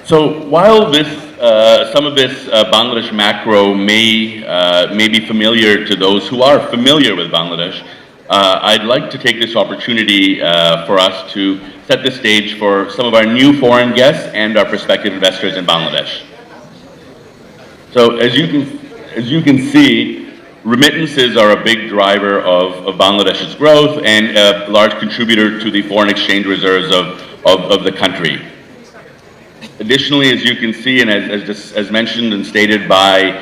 So while some of this Bangladesh macro may be familiar to those who are familiar with Bangladesh, I'd like to take this opportunity for us to set the stage for some of our new foreign guests and our prospective investors in Bangladesh. So as you can see, remittances are a big driver of Bangladesh's growth and a large contributor to the foreign exchange reserves of the country. Additionally, as you can see, and as mentioned and stated by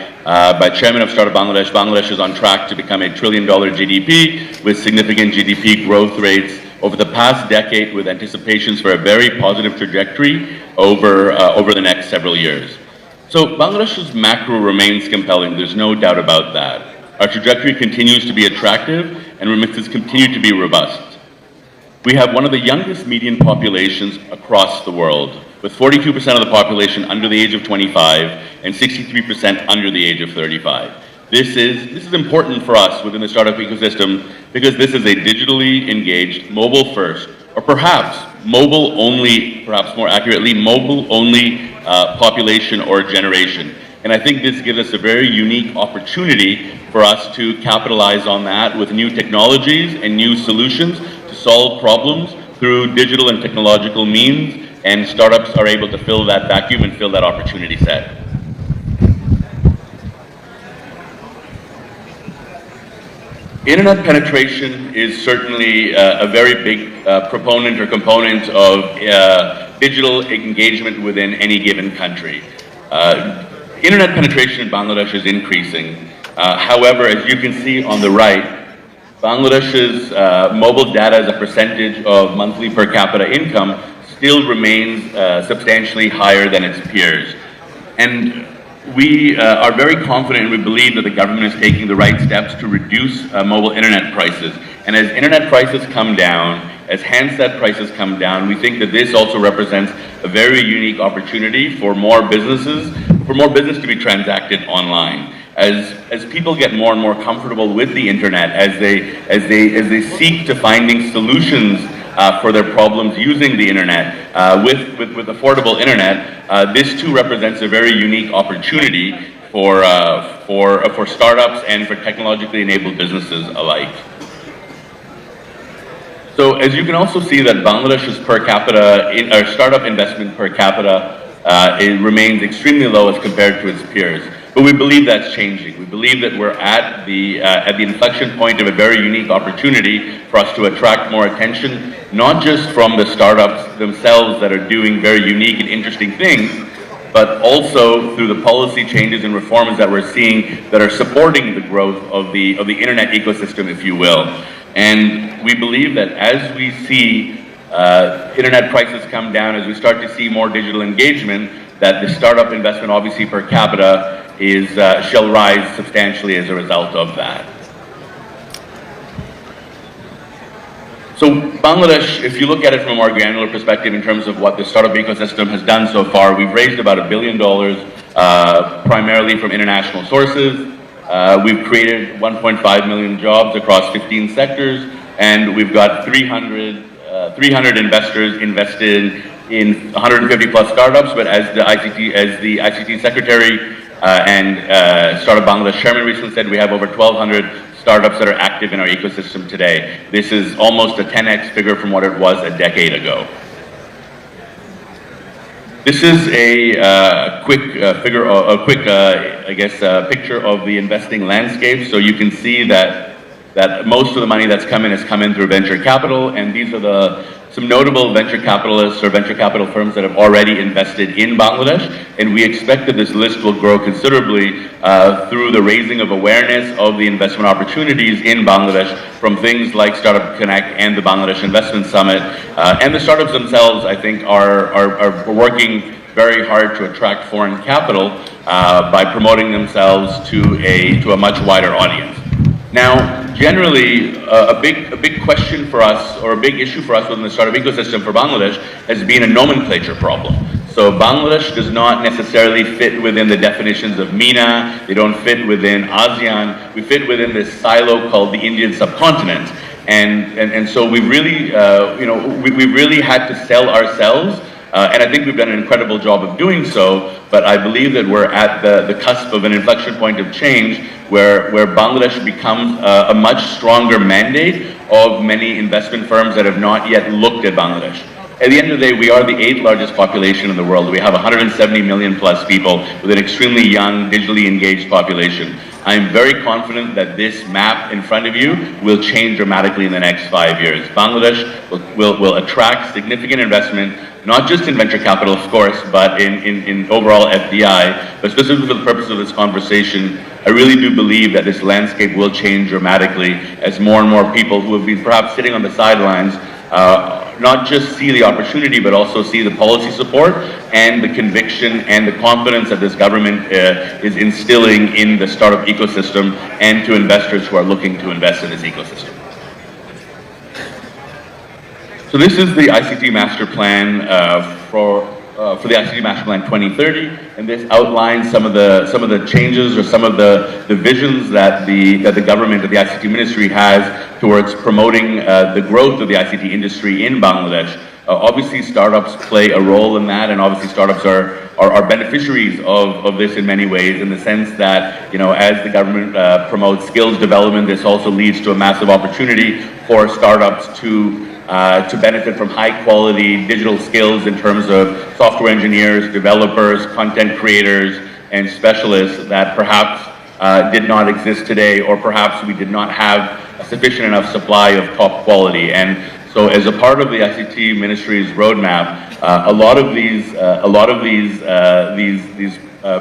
Chairman of Startup Bangladesh, Bangladesh is on track to become $1 trillion GDP with significant GDP growth rates over the past decade, with anticipations for a very positive trajectory over the next several years. So Bangladesh's macro remains compelling, there's no doubt about that. Our trajectory continues to be attractive and remittances continue to be robust. We have one of the youngest median populations across the world, with 42% of the population under the age of 25 and 63% under the age of 35. This is important for us within the startup ecosystem because this is a digitally engaged, mobile first, or perhaps mobile only, perhaps more accurately, mobile only population or generation. And I think this gives us a very unique opportunity for us to capitalize on that with new technologies and new solutions to solve problems through digital and technological means, and startups are able to fill that vacuum and fill that opportunity set. Internet penetration is certainly a very big proponent or component of digital engagement within any given country. Internet penetration in Bangladesh is increasing. However, as you can see on the right, Bangladesh's mobile data as a percentage of monthly per capita income still remains substantially higher than its peers. And we are very confident and we believe that the government is taking the right steps to reduce mobile internet prices. And as internet prices come down, as handset prices come down, we think that this also represents a very unique opportunity for more business to be transacted online. As people get more and more comfortable with the internet, as they seek to finding solutions for their problems using the internet, with affordable internet, this too represents a very unique opportunity for startups and for technologically enabled businesses alike. So as you can also see that Bangladesh's per capita, or startup investment per capita, it remains extremely low as compared to its peers. But we believe that's changing. We believe that we're at the inflection point of a very unique opportunity for us to attract more attention, not just from the startups themselves that are doing very unique and interesting things, but also through the policy changes and reforms that we're seeing that are supporting the growth of the internet ecosystem, if you will. And we believe that as we see internet prices come down, as we start to see more digital engagement, that the startup investment obviously per capita shall rise substantially as a result of that. So Bangladesh, if you look at it from a more granular perspective in terms of what the startup ecosystem has done so far, we've raised about $1 billion primarily from international sources. We've created 1.5 million jobs across 15 sectors, and we've got 300 investors invested in 150 plus startups. But as the ICT secretary and Startup Bangladesh chairman recently said, we have over 1,200 startups that are active in our ecosystem today. This is almost a 10x figure from what it was a decade ago. This is a quick picture of the investing landscape. So you can see that most of the money that's come in has come in through venture capital, and these are some notable venture capitalists or venture capital firms that have already invested in Bangladesh, and we expect that this list will grow considerably through the raising of awareness of the investment opportunities in Bangladesh from things like Startup Connect and the Bangladesh Investment Summit. And the startups themselves, I think, are working very hard to attract foreign capital by promoting themselves to a much wider audience. Now, generally, a big question for us, or a big issue for us within the startup ecosystem for Bangladesh has been a nomenclature problem. So Bangladesh does not necessarily fit within the definitions of MENA, they don't fit within ASEAN, we fit within this silo called the Indian subcontinent. And so we really, we really had to sell ourselves. And I think we've done an incredible job of doing so, but I believe that we're at the cusp of an inflection point of change where Bangladesh becomes a much stronger mandate of many investment firms that have not yet looked at Bangladesh. At the end of the day, we are the 8th largest population in the world. We have 170 million plus people with an extremely young, digitally engaged population. I am very confident that this map in front of you will change dramatically in the next 5 years. Bangladesh will attract significant investment, not just in venture capital, of course, but in overall FDI. But specifically for the purpose of this conversation, I really do believe that this landscape will change dramatically as more and more people who have been perhaps sitting on the sidelines not just see the opportunity, but also see the policy support and the conviction and the confidence that this government is instilling in the startup ecosystem and to investors who are looking to invest in this ecosystem. So this is the ICT Master Plan for the ICT Master Plan 2030, and this outlines some of the changes or some of the visions that the government of the ICT Ministry has towards promoting the growth of the ICT industry in Bangladesh. Obviously, startups play a role in that, and obviously startups are beneficiaries of this in many ways, in the sense that, as the government promotes skills development, this also leads to a massive opportunity for startups to benefit from high quality digital skills in terms of software engineers, developers, content creators, and specialists that perhaps did not exist today, or perhaps we did not have a sufficient enough supply of top quality. And so as a part of the ICT Ministry's roadmap, a lot of these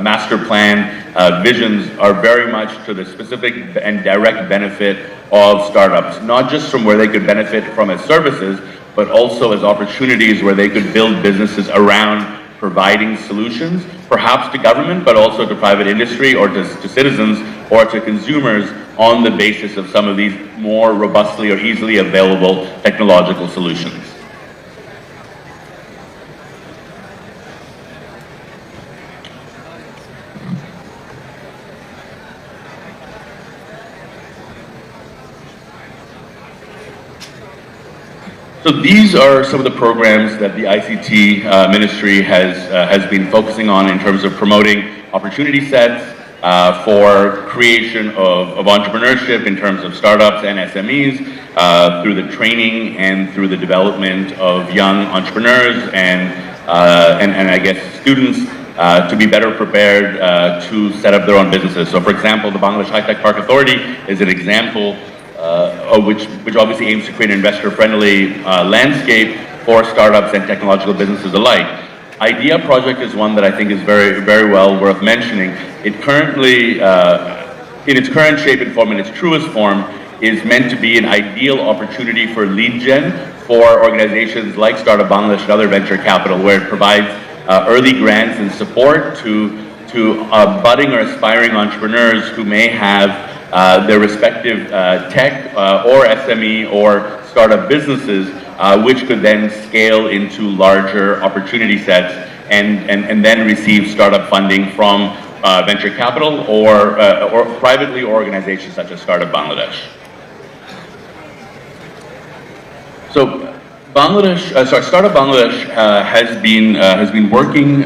master plan visions are very much to the specific and direct benefit of startups, not just from where they could benefit from as services, but also as opportunities where they could build businesses around providing solutions, perhaps to government, but also to private industry or to citizens or to consumers on the basis of some of these more robustly or easily available technological solutions. So these are some of the programs that the ICT Ministry has been focusing on in terms of promoting opportunity sets for creation of entrepreneurship in terms of startups and SMEs through the training and through the development of young entrepreneurs and I guess students to be better prepared to set up their own businesses. So for example, the Bangladesh High Tech Park Authority is an example which obviously aims to create an investor-friendly landscape for startups and technological businesses alike. IDEA project is one that I think is very, very well worth mentioning. It currently, in its current shape and form, in its truest form, is meant to be an ideal opportunity for lead gen for organizations like Startup Bangladesh and other venture capital, where it provides early grants and support to budding or aspiring entrepreneurs who may have their respective tech or SME or startup businesses, which could then scale into larger opportunity sets and then receive startup funding from venture capital or privately organizations such as Startup Bangladesh. So Startup Bangladesh has been working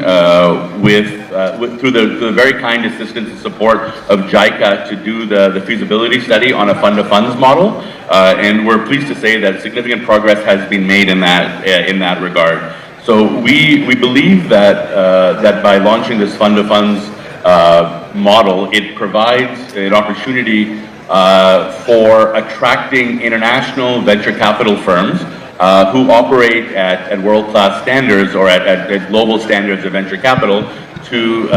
through the very kind assistance and support of JICA to do the feasibility study on a fund of funds model, and we're pleased to say that significant progress has been made in that regard. So we believe that by launching this fund of funds model, it provides an opportunity for attracting international venture capital firms who operate at world-class standards or at global standards of venture capital to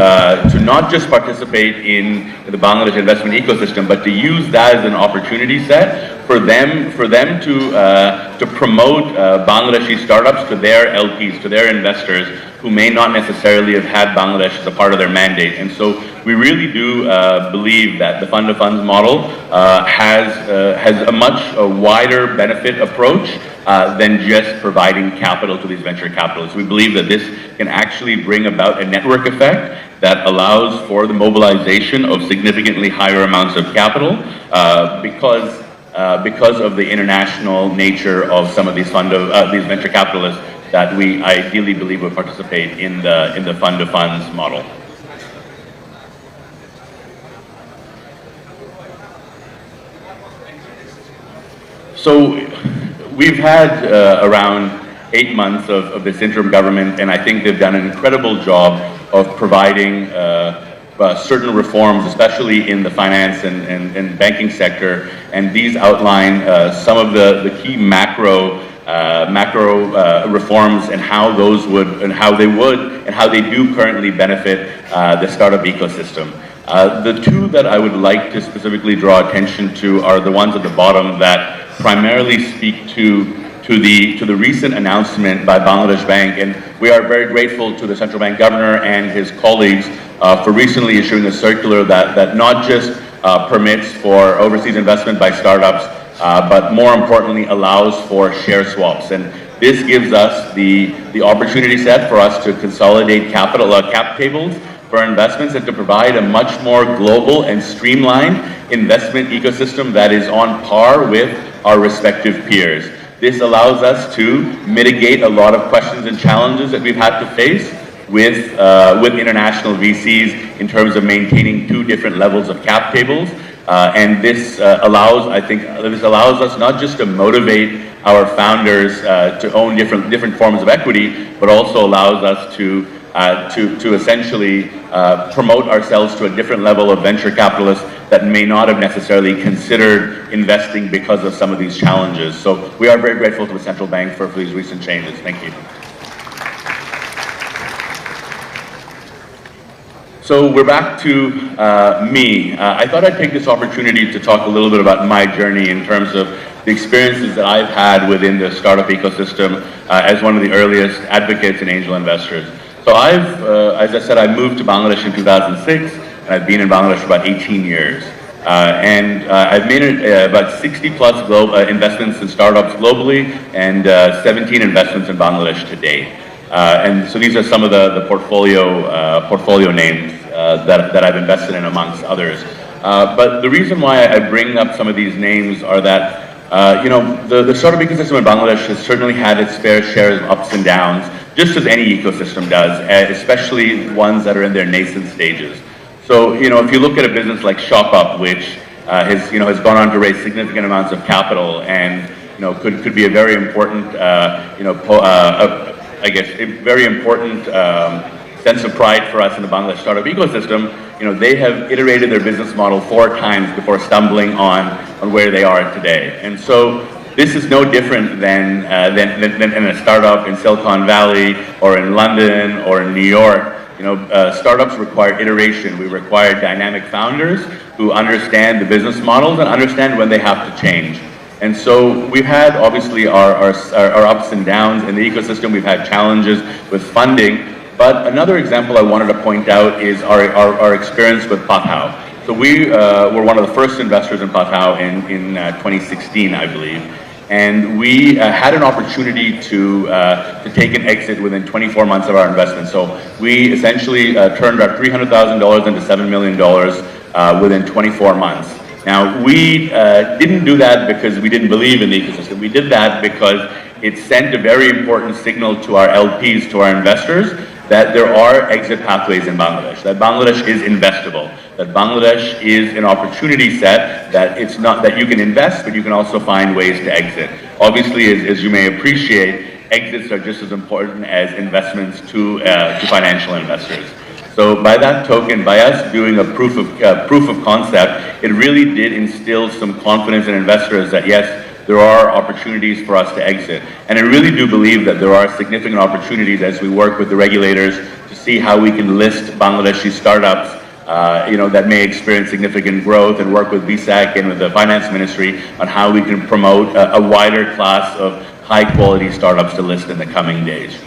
not just participate in the Bangladesh investment ecosystem, but to use that as an opportunity set for them to promote Bangladeshi startups to their LPs, to their investors who may not necessarily have had Bangladesh as a part of their mandate. And so we really do believe that the fund of funds model has a much wider benefit approach than just providing capital to these venture capitalists. We believe that this can actually bring about a network effect that allows for the mobilization of significantly higher amounts of capital because because of the international nature of some of these these venture capitalists that we ideally believe would participate in the fund of funds model. So we've had around 8 months of this interim government, and I think they've done an incredible job of providing certain reforms, especially in the finance and banking sector, and these outline some of the key macro reforms and how those would and how they do currently benefit the startup ecosystem. The two that I would like to specifically draw attention to are the ones at the bottom that primarily speak to the recent announcement by Bangladesh Bank, and we are very grateful to the central bank governor and his colleagues for recently issuing a circular that not just permits for overseas investment by startups, but more importantly allows for share swaps. And this gives us the opportunity set for us to consolidate cap tables for investments and to provide a much more global and streamlined investment ecosystem that is on par with our respective peers. This allows us to mitigate a lot of questions and challenges that we've had to face with international VCs in terms of maintaining two different levels of cap tables. And this allows us not just to motivate our founders to own different forms of equity, but also allows us to essentially promote ourselves to a different level of venture capitalists that may not have necessarily considered investing because of some of these challenges. So we are very grateful to the central bank for these recent changes. Thank you. So we're back to me. I thought I'd take this opportunity to talk a little bit about my journey in terms of the experiences that I've had within the startup ecosystem as one of the earliest advocates and angel investors. So as I said, I moved to Bangladesh in 2006, and I've been in Bangladesh for about 18 years. I've made about 60 plus investments in startups globally and 17 investments in Bangladesh to date. And so these are some of the portfolio names that I've invested in amongst others. But the reason why I bring up some of these names are that, the startup ecosystem in Bangladesh has certainly had its fair share of ups and downs, just as any ecosystem does, especially ones that are in their nascent stages. So, if you look at a business like ShopUp, which has gone on to raise significant amounts of capital and, could be a very important, I guess, a very important sense of pride for us in the Bangladesh startup ecosystem. They have iterated their business model 4 times before stumbling on where they are today. And so this is no different than in a startup in Silicon Valley or in London or in New York. Startups require iteration. We require dynamic founders who understand the business models and understand when they have to change. And so we've had obviously our ups and downs in the ecosystem. We've had challenges with funding. But another example I wanted to point out is our experience with Pathao. So we were one of the first investors in Pathao in 2016, I believe. And we had an opportunity to take an exit within 24 months of our investment. So we essentially turned our $300,000 into $7 million within 24 months. Now, we didn't do that because we didn't believe in the ecosystem. We did that because it sent a very important signal to our LPs, to our investors, that there are exit pathways in Bangladesh, that Bangladesh is investable, that Bangladesh is an opportunity set, that it's not that you can invest, but you can also find ways to exit. Obviously, as you may appreciate, exits are just as important as investments to financial investors. So by that token, by us doing a proof of concept, it really did instill some confidence in investors that yes, there are opportunities for us to exit. And I really do believe that there are significant opportunities as we work with the regulators to see how we can list Bangladeshi startups that may experience significant growth, and work with BSAC and with the finance ministry on how we can promote a wider class of high quality startups to list in the coming days.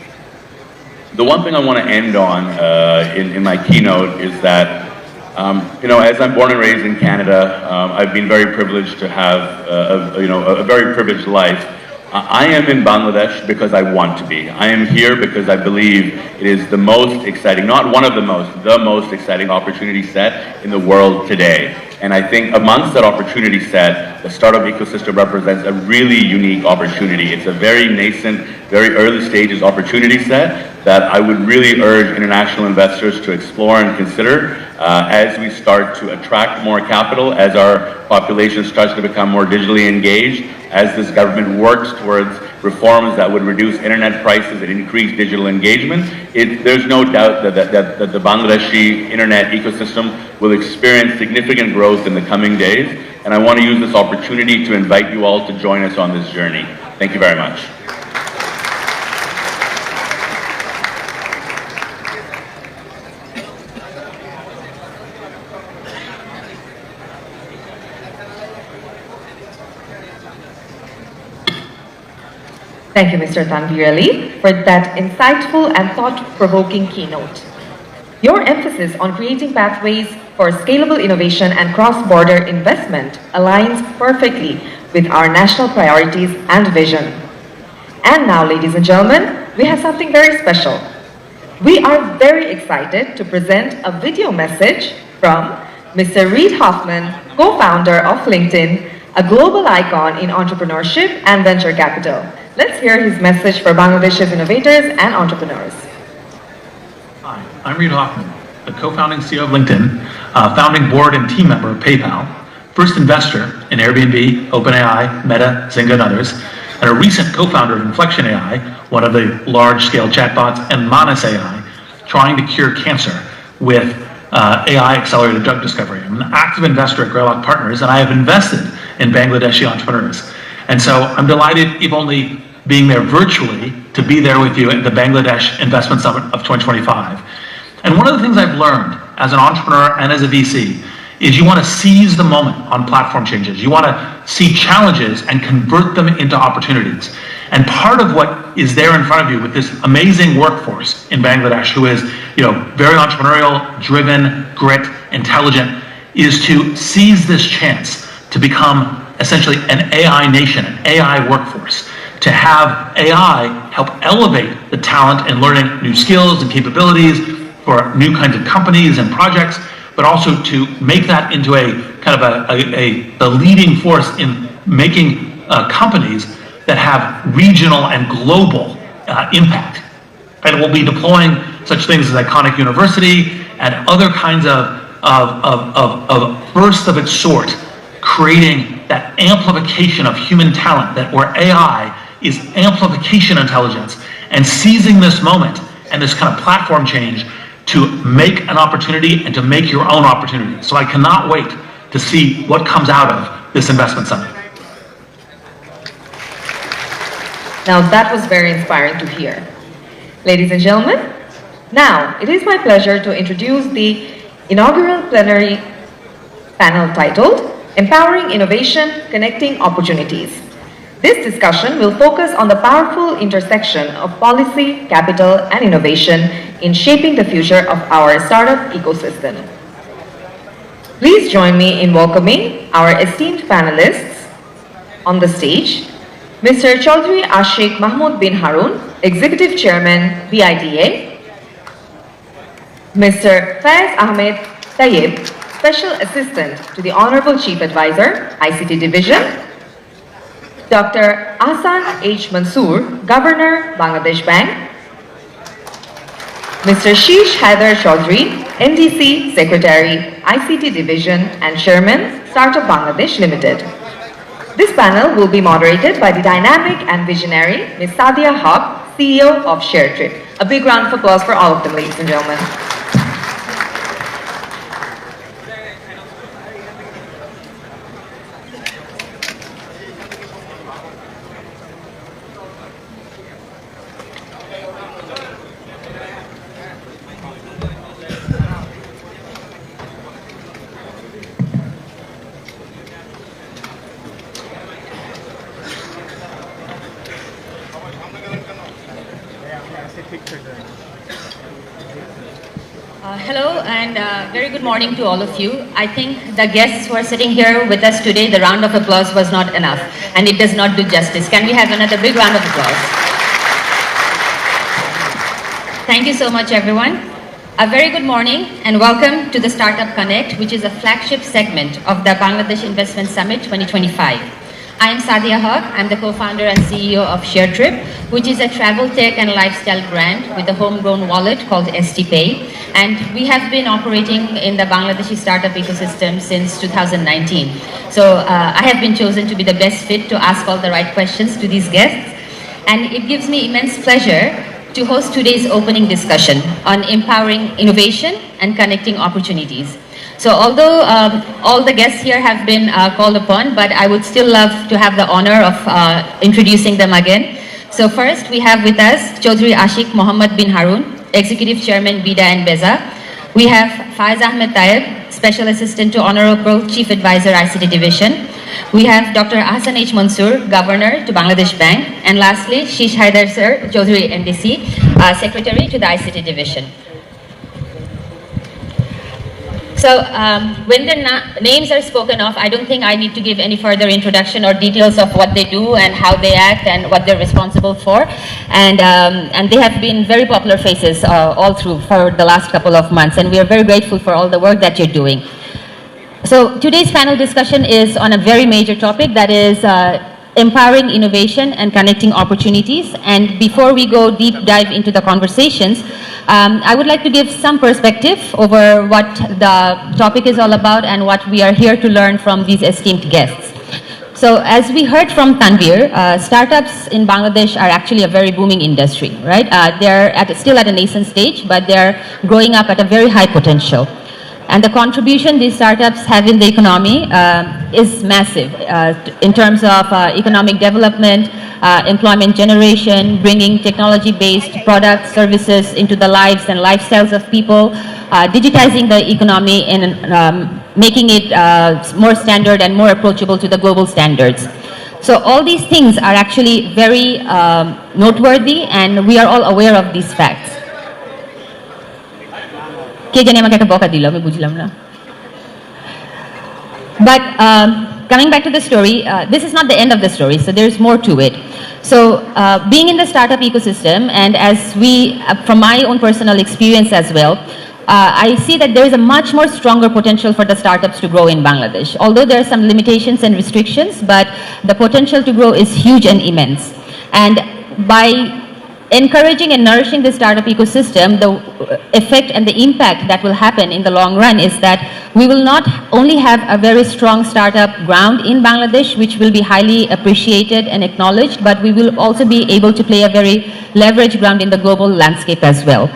The one thing I want to end on in my keynote is that as I'm born and raised in Canada, I've been very privileged to have a very privileged life. I am in Bangladesh because I want to be. I am here because I believe it is the most exciting, not one of the most exciting opportunity set in the world today. And I think amongst that opportunity set, the startup ecosystem represents a really unique opportunity. It's a very nascent, very early stages opportunity set that I would really urge international investors to explore and consider as we start to attract more capital, as our population starts to become more digitally engaged, as this government works towards reforms that would reduce internet prices and increase digital engagement. There's no doubt that the Bangladeshi internet ecosystem will experience significant growth in the coming days, and I want to use this opportunity to invite you all to join us on this journey. Thank you very much. Thank you, Mr. Tanveer Ali, for that insightful and thought-provoking keynote. Your emphasis on creating pathways for scalable innovation and cross-border investment aligns perfectly with our national priorities and vision. And now, ladies and gentlemen, we have something very special. We are very excited to present a video message from Mr. Reid Hoffman, co-founder of LinkedIn, a global icon in entrepreneurship and venture capital. Let's hear his message for Bangladesh's innovators and entrepreneurs. Hi, I'm Reid Hoffman, the co-founding CEO of LinkedIn, founding board and team member of PayPal, first investor in Airbnb, OpenAI, Meta, Zynga, and others, and a recent co-founder of Inflection AI, one of the large-scale chatbots, and Manas AI, trying to cure cancer with AI-accelerated drug discovery. I'm an active investor at Greylock Partners, and I have invested in Bangladeshi entrepreneurs. And so I'm delighted, if only being there virtually, to be there with you at the Bangladesh Investment Summit of 2025. And one of the things I've learned as an entrepreneur and as a VC is you want to seize the moment on platform changes. You want to see challenges and convert them into opportunities. And part of what is there in front of you with this amazing workforce in Bangladesh, who is, very entrepreneurial, driven, grit, intelligent, is to seize this chance to become essentially an AI nation, an AI workforce, to have AI help elevate the talent in learning new skills and capabilities for new kinds of companies and projects, but also to make that into a kind of a leading force in making companies that have regional and global impact. And we'll be deploying such things as Iconic University and other kinds of first of its sort, creating that amplification of human talent, that where AI is amplification intelligence, and seizing this moment and this kind of platform change to make an opportunity and to make your own opportunity. So I cannot wait to see what comes out of this investment summit. Now that was very inspiring to hear. Ladies and gentlemen, now it is my pleasure to introduce the inaugural plenary panel titled Empowering Innovation, Connecting Opportunities. This discussion will focus on the powerful intersection of policy, capital, and innovation in shaping the future of our startup ecosystem. Please join me in welcoming our esteemed panelists on the stage. Mr. Chowdhury Ashik Mahmud bin Harun, Executive Chairman, BIDA. Mr. Faiz Ahmed Taiyeb, Special Assistant to the Honorable Chief Advisor, ICT Division. Dr. Ahsan H. Mansur, Governor, Bangladesh Bank. Mr. Shish Haider Chowdhury, NDC Secretary, ICT Division and Chairman, Startup Bangladesh Limited. This panel will be moderated by the dynamic and visionary Ms. Sadia Haque, CEO of Sharetrip. A big round of applause for all of them, ladies and gentlemen. Hello and very good morning to all of you. I think the guests who are sitting here with us today, the round of applause was not enough and it does not do justice. Can we have another big round of applause? Thank you so much, everyone. A very good morning and welcome to the Startup Connect, which is a flagship segment of the Bangladesh Investment Summit 2025. I am Sadia Haque. I'm the co-founder and CEO of Sharetrip, which is a travel tech and lifestyle brand with a homegrown wallet called STPay. And we have been operating in the Bangladeshi startup ecosystem since 2019. So I have been chosen to be the best fit to ask all the right questions to these guests. And it gives me immense pleasure to host today's opening discussion on empowering innovation and connecting opportunities. So although all the guests here have been called upon, but I would still love to have the honor of introducing them again. So first we have with us Chowdhury Ashik Mohammed bin Harun, Executive Chairman Bida and Beza. We have Faiz Ahmed Taiyeb, Special Assistant to Honorable Chief Advisor ICT Division. We have Dr. Ahsan H. Mansur, Governor to Bangladesh Bank. And lastly, Shish Haider Sir, Chowdhury MDC, Secretary to the ICT Division. So when the names are spoken of, I don't think I need to give any further introduction or details of what they do and how they act and what they're responsible for. And they have been very popular faces all through for the last couple of months. And we are very grateful for all the work that you're doing. So today's panel discussion is on a very major topic, that is empowering innovation and connecting opportunities. And before we go deep dive into the conversations, I would like to give some perspective over what the topic is all about and what we are here to learn from these esteemed guests. So as we heard from Tanveer, startups in Bangladesh are actually a very booming industry, right? They're still at a nascent stage, but they're growing up at a very high potential. And the contribution these startups have in the economy is massive in terms of economic development, employment generation, bringing technology-based products, services into the lives and lifestyles of people, digitizing the economy and making it more standard and more approachable to the global standards. So all these things are actually very noteworthy, and we are all aware of these facts. But coming back to the story, this is not the end of the story, so there's more to it. So being in the startup ecosystem, and as from my own personal experience as well, I see that there is a much more stronger potential for the startups to grow in Bangladesh. Although there are some limitations and restrictions, but the potential to grow is huge and immense. And by encouraging and nourishing the startup ecosystem, the effect and the impact that will happen in the long run is that we will not only have a very strong startup ground in Bangladesh, which will be highly appreciated and acknowledged, but we will also be able to play a very leveraged ground in the global landscape as well.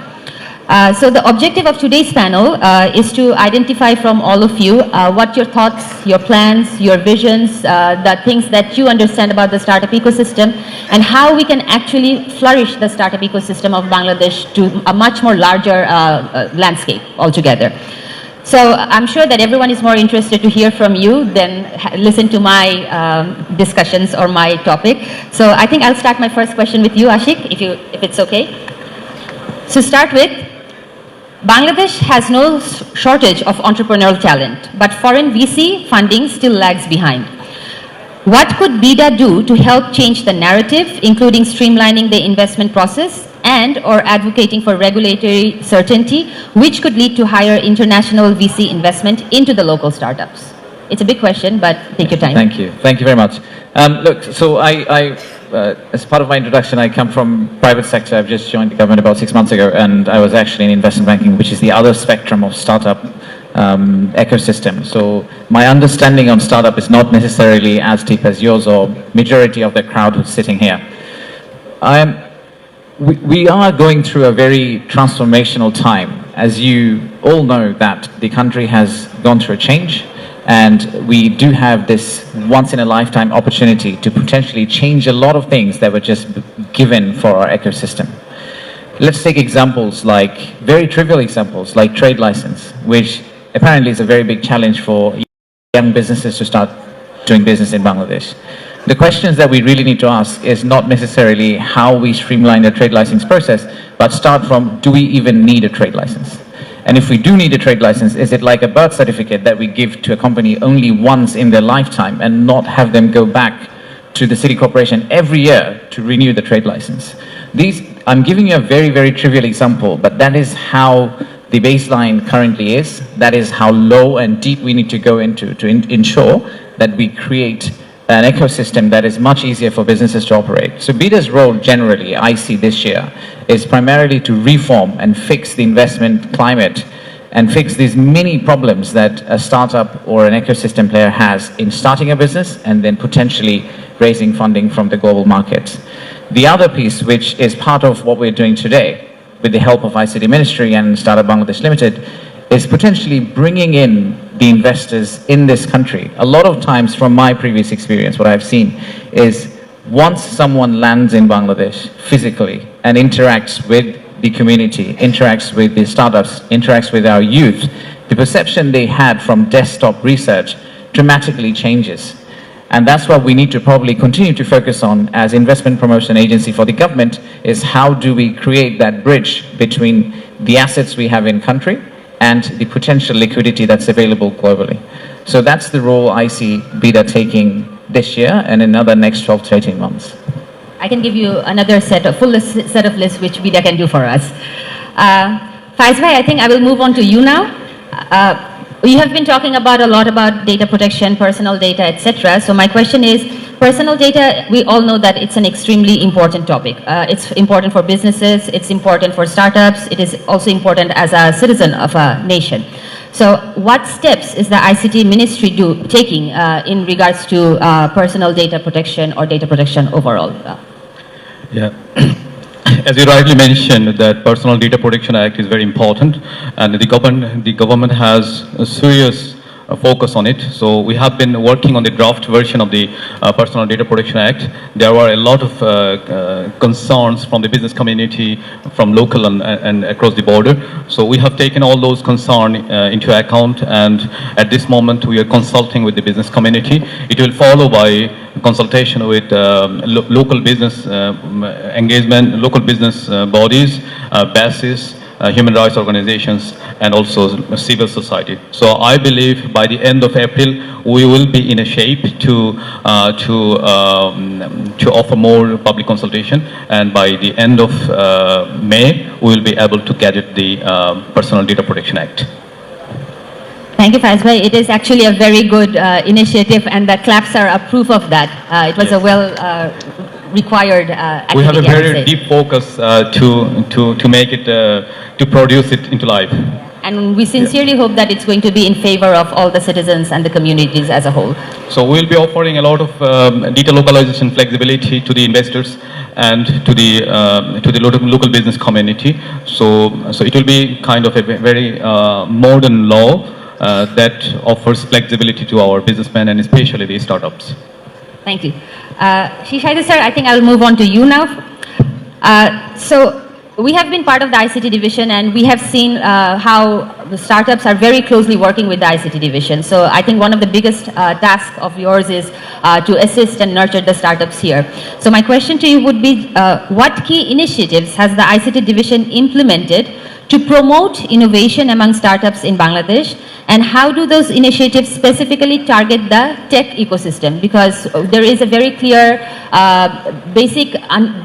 So the objective of today's panel is to identify from all of you what your thoughts, your plans, your visions, the things that you understand about the startup ecosystem, and how we can actually flourish the startup ecosystem of Bangladesh to a much more larger landscape altogether. So I'm sure that everyone is more interested to hear from you than listen to my discussions or my topic. So I think I'll start my first question with you, Ashik, if it's okay. To start with, Bangladesh has no shortage of entrepreneurial talent, but foreign VC funding still lags behind. What could Bida do to help change the narrative, including streamlining the investment process and/or advocating for regulatory certainty, which could lead to higher international VC investment into the local startups? It's a big question, but take your time. Thank you. Thank you very much. Look, so as part of my introduction, I come from private sector. I've just joined the government about 6 months ago, and I was actually in investment banking, which is the other spectrum of startup ecosystem. So my understanding on startup is not necessarily as deep as yours or majority of the crowd who's sitting here. We are going through a very transformational time. As you all know, that the country has gone through a change, and we do have this once-in-a-lifetime opportunity to potentially change a lot of things that were just given for our ecosystem. Let's take examples like, very trivial examples, like trade license, which apparently is a very big challenge for young businesses to start doing business in Bangladesh. The questions that we really need to ask is not necessarily how we streamline the trade license process, but start from, do we even need a trade license? And if we do need a trade license, is it like a birth certificate that we give to a company only once in their lifetime and not have them go back to the city corporation every year to renew the trade license? I'm giving you a very, very trivial example, but that is how the baseline currently is. That is how low and deep we need to go into to ensure that we create an ecosystem that is much easier for businesses to operate. So Bida's role generally, I see this year, is primarily to reform and fix the investment climate and fix these many problems that a startup or an ecosystem player has in starting a business and then potentially raising funding from the global markets. The other piece, which is part of what we're doing today, with the help of ICT Ministry and Startup Bangladesh Limited, is potentially bringing in the investors in this country. A lot of times from my previous experience, what I've seen is once someone lands in Bangladesh physically and interacts with the community, interacts with the startups, interacts with our youth, the perception they had from desktop research dramatically changes. And that's what we need to probably continue to focus on as investment promotion agency for the government, is how do we create that bridge between the assets we have in country and the potential liquidity that's available globally. So that's the role I see Bida taking this year and another next 12 to 18 months. I can give you another full set of lists which Bida can do for us. Faiz bhai, I think I will move on to you now. You have been talking a lot about data protection, personal data, etc. So my question is, personal data, we all know that it's an extremely important topic. It's important for businesses, it's important for startups, it is also important as a citizen of a nation. So what steps is the ICT Ministry taking in regards to personal data protection or data protection overall? Yeah. As you rightly mentioned, that Personal Data Protection Act is very important, and the government has a serious focus on it. So we have been working on the draft version of the Personal Data Protection Act. There were a lot of concerns from the business community, from local and across the border. So we have taken all those concerns into account, and at this moment we are consulting with the business community. It will follow by consultation with local business engagement, local business bodies, BASIS, human rights organizations, and also civil society. So I believe by the end of April we will be in a shape to offer more public consultation, and by the end of May we will be able to gadget the Personal Data Protection Act. Thank you, Faiz bhai. It is actually a very good initiative, and the claps are a proof of that. It was a required activity. We have a very deep focus to make it, to produce it into life. And we sincerely hope that it's going to be in favor of all the citizens and the communities as a whole. So we'll be offering a lot of data localization flexibility to the investors and to the local business community. So it will be kind of a very modern law that offers flexibility to our businessmen and especially the startups. Thank you. Shish, sir, I think I'll move on to you now. So we have been part of the ICT division, and we have seen how the startups are very closely working with the ICT division. So I think one of the biggest tasks of yours is to assist and nurture the startups here. So my question to you would be, what key initiatives has the ICT division implemented to promote innovation among startups in Bangladesh, and how do those initiatives specifically target the tech ecosystem? Because there is a very clear basic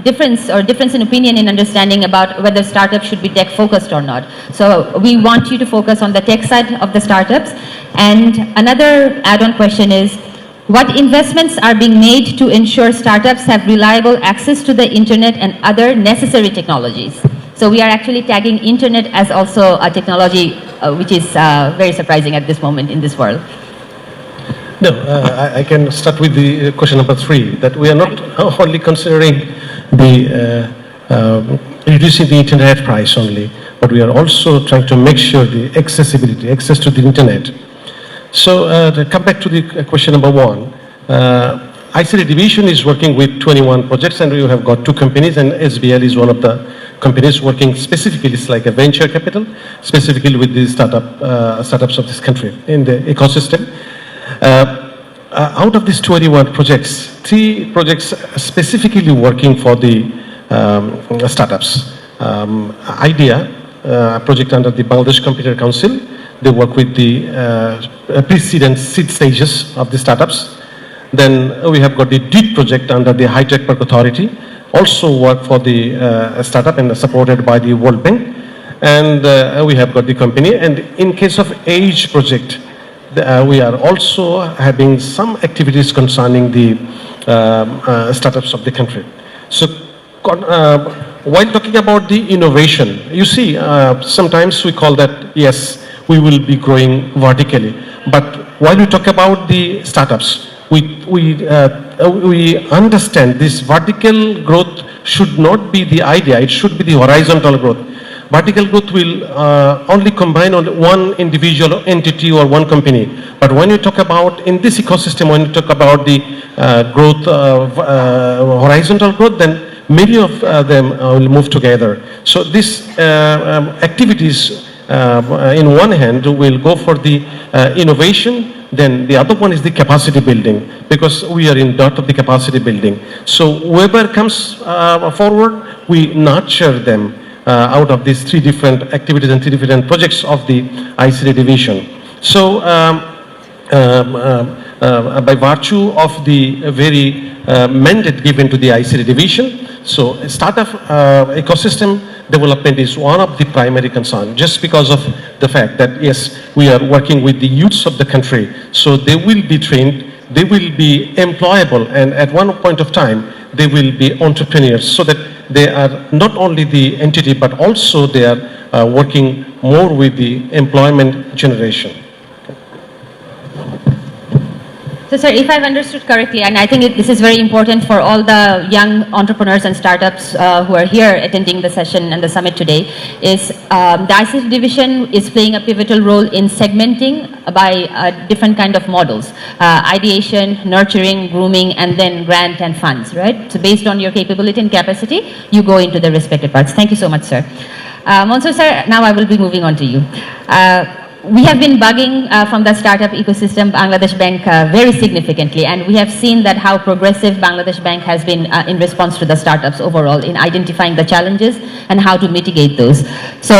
difference in opinion in understanding about whether startups should be tech focused or not. So we want you to focus on the tech side of the startups. And another add-on question is, what investments are being made to ensure startups have reliable access to the internet and other necessary technologies? So we are actually tagging internet as also a technology which is very surprising at this moment in this world. No, I can start with the question number 3, that we are not only considering the reducing the internet price only, but we are also trying to make sure the access to the internet. So to come back to the question number 1, ICT division is working with 21 projects, and we have got 2 companies, and SBL is one of the companies working specifically. It's like a venture capital, specifically with the startups of this country in the ecosystem. Out of these 21 projects, 3 projects specifically working for the startups. IDEA, a project under the Bangladesh Computer Council, they work with the pre-seed and seed stages of the startups. Then we have got the DEET project under the High Tech Park Authority, also work for the startup and supported by the World Bank. and we have got the company. And in case of age project, we are also having some activities concerning the startups of the country. So while talking about the innovation, you see, sometimes we call that, yes, we will be growing vertically. But while we talk about the startups, we understand this vertical growth should not be the idea, it should be the horizontal growth. Vertical growth will only combine on one individual entity or one company. But when you talk about, in this ecosystem, when you talk about the growth, horizontal growth, then many of them will move together. So these activities, in one hand, will go for the innovation. Then the other one is the capacity building, because we are in dot of the capacity building. So whoever comes forward, we nurture them out of these three different activities and three different projects of the ICT division. So by virtue of the very mandate given to the ICT division, so startup ecosystem development is one of the primary concerns, just because of the fact that, yes, we are working with the youths of the country, so they will be trained, they will be employable, and at one point of time, they will be entrepreneurs, so that they are not only the entity, but also they are working more with the employment generation. So, sir, if I've understood correctly, and I think this is very important for all the young entrepreneurs and startups who are here attending the session and the summit today, is the ICT division is playing a pivotal role in segmenting by different kind of models, ideation, nurturing, grooming, and then grant and funds, right? So based on your capability and capacity, you go into the respective parts. Thank you so much, sir. Mansur, sir, now I will be moving on to you. We have been bugging from the startup ecosystem Bangladesh Bank very significantly, and we have seen that how progressive Bangladesh Bank has been in response to the startups overall in identifying the challenges and how to mitigate those. So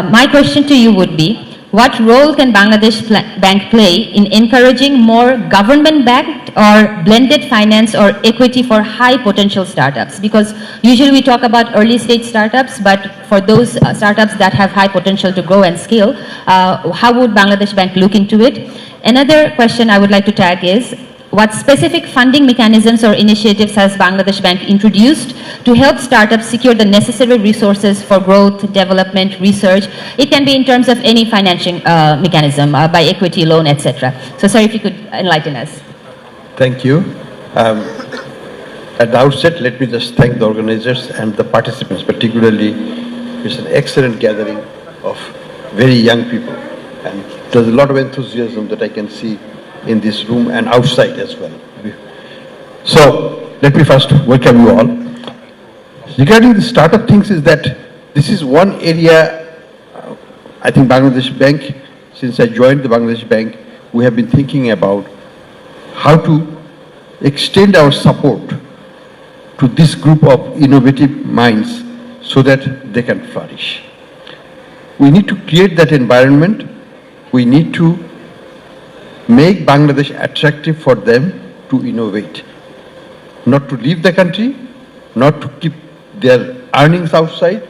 my question to you would be, what role can Bangladesh Bank play in encouraging more government-backed or blended finance or equity for high-potential startups? Because usually we talk about early-stage startups, but for those startups that have high potential to grow and scale, how would Bangladesh Bank look into it? Another question I would like to tag is, what specific funding mechanisms or initiatives has Bangladesh Bank introduced to help startups secure the necessary resources for growth, development, research? It can be in terms of any financing mechanism, by equity, loan, etc. So, sir, if you could enlighten us. Thank you. At the outset, let me just thank the organizers and the participants, particularly. It's an excellent gathering of very young people, and there's a lot of enthusiasm that I can see in this room and outside as well. So let me first welcome you all. Regarding the startup things, is that this is one area, I think Bangladesh Bank, since I joined the Bangladesh Bank, we have been thinking about how to extend our support to this group of innovative minds so that they can flourish. We need to create that environment. We need to make Bangladesh attractive for them to innovate, not to leave the country, not to keep their earnings outside,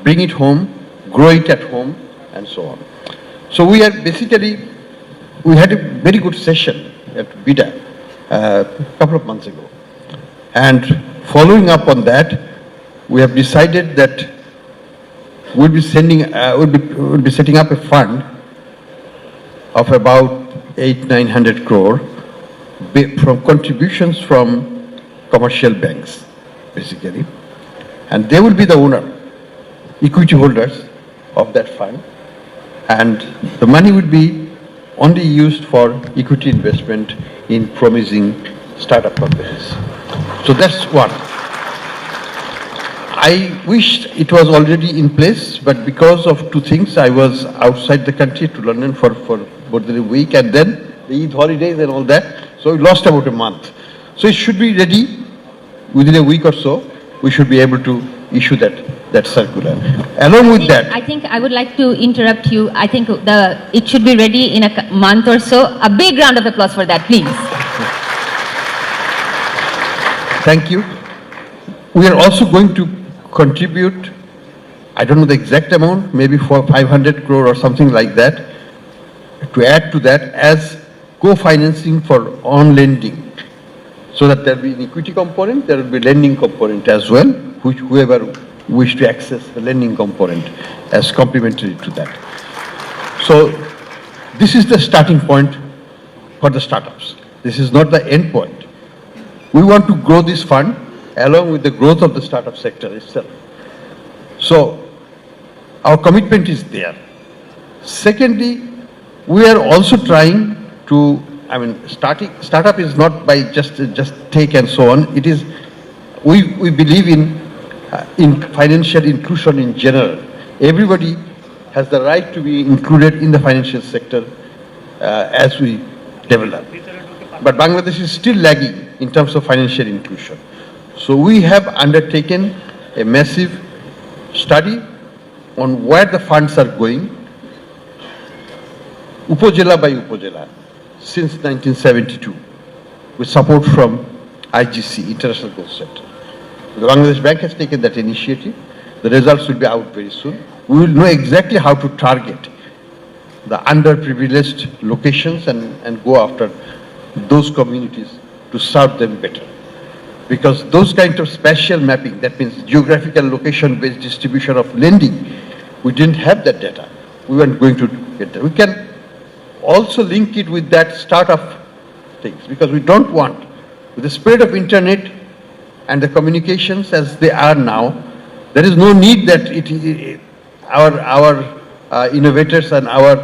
bring it home, grow it at home, and so on. So we are basically, we had a very good session at Bida a couple of months ago. And following up on that, we have decided that we'll be setting up a fund of about 800-900 crore from contributions from commercial banks, basically. And they will be the owner, equity holders of that fund. And the money would be only used for equity investment in promising startup companies. So that's one. I wished it was already in place, but because of two things, I was outside the country to London for more than a week, and then the Eid holidays and all that, so we lost about a month. So it should be ready within a week or so. We should be able to issue that circular. Along with that, I think I would like to interrupt you. I think it should be ready in a month or so. A big round of applause for that, please. Thank you. We are also going to contribute I don't know the exact amount, maybe for 500 crore or something like that, to add to that as co-financing for on-lending, so that there will be an equity component, there will be lending component as well, which whoever wish to access the lending component as complementary to that. So this is the starting point for the startups. This is not the end point. We want to grow this fund along with the growth of the startup sector itself. So our commitment is there. Secondly, we are also trying to, startup is not by just take and so on. It is, we believe in financial inclusion in general. Everybody has the right to be included in the financial sector as we develop. But Bangladesh is still lagging in terms of financial inclusion. So we have undertaken a massive study on where the funds are going, Upojela by Upojela, since 1972, with support from IGC, International Growth Center. The Bangladesh Bank has taken that initiative. The results will be out very soon. We will know exactly how to target the underprivileged locations and go after those communities to serve them better. Because those kind of spatial mapping, that means geographical location-based distribution of lending, we didn't have that data. We weren't going to get that. We can also link it with that startup things, because we don't want, with the spread of internet and the communications as they are now, there is no need that our innovators and our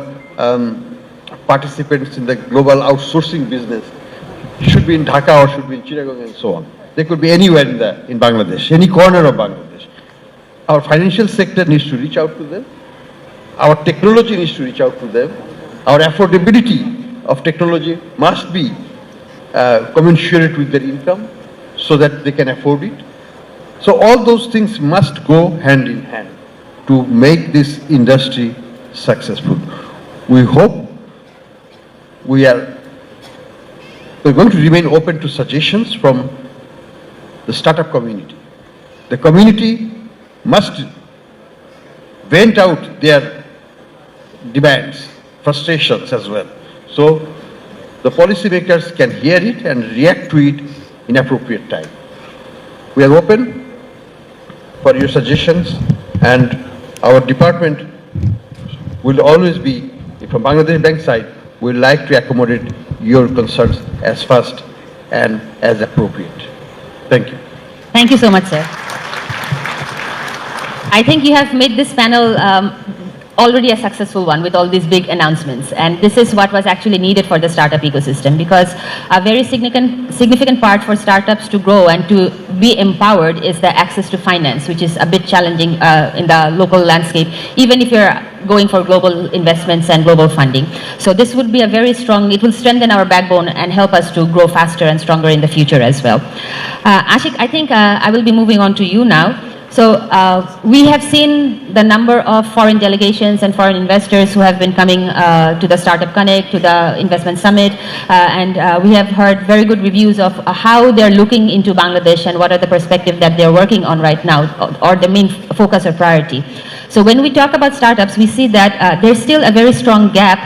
participants in the global outsourcing business should be in Dhaka or should be in Chittagong and so on. They could be anywhere in Bangladesh, any corner of Bangladesh. Our financial sector needs to reach out to them. Our technology needs to reach out to them. Our affordability of technology must be commensurate with their income so that they can afford it. So all those things must go hand in hand to make this industry successful. We hope we're going to remain open to suggestions from the startup community. The community must vent out their demands, frustrations as well. So the policymakers can hear it and react to it in appropriate time. We are open for your suggestions, and our department will always be, from Bangladesh Bank side, we would like to accommodate your concerns as fast and as appropriate. Thank you. Thank you so much, sir. I think you have made this panel already a successful one with all these big announcements, and this is what was actually needed for the startup ecosystem, because a very significant part for startups to grow and to be empowered is the access to finance, which is a bit challenging in the local landscape, even if you're going for global investments and global funding. So this would be a very strong, it will strengthen our backbone and help us to grow faster and stronger in the future as well. Ashik, I think I will be moving on to you now. So we have seen the number of foreign delegations and foreign investors who have been coming to the Startup Connect, to the Investment Summit, and we have heard very good reviews of how they're looking into Bangladesh and what are the perspectives that they're working on right now, or the main focus or priority. So when we talk about startups, we see that there's still a very strong gap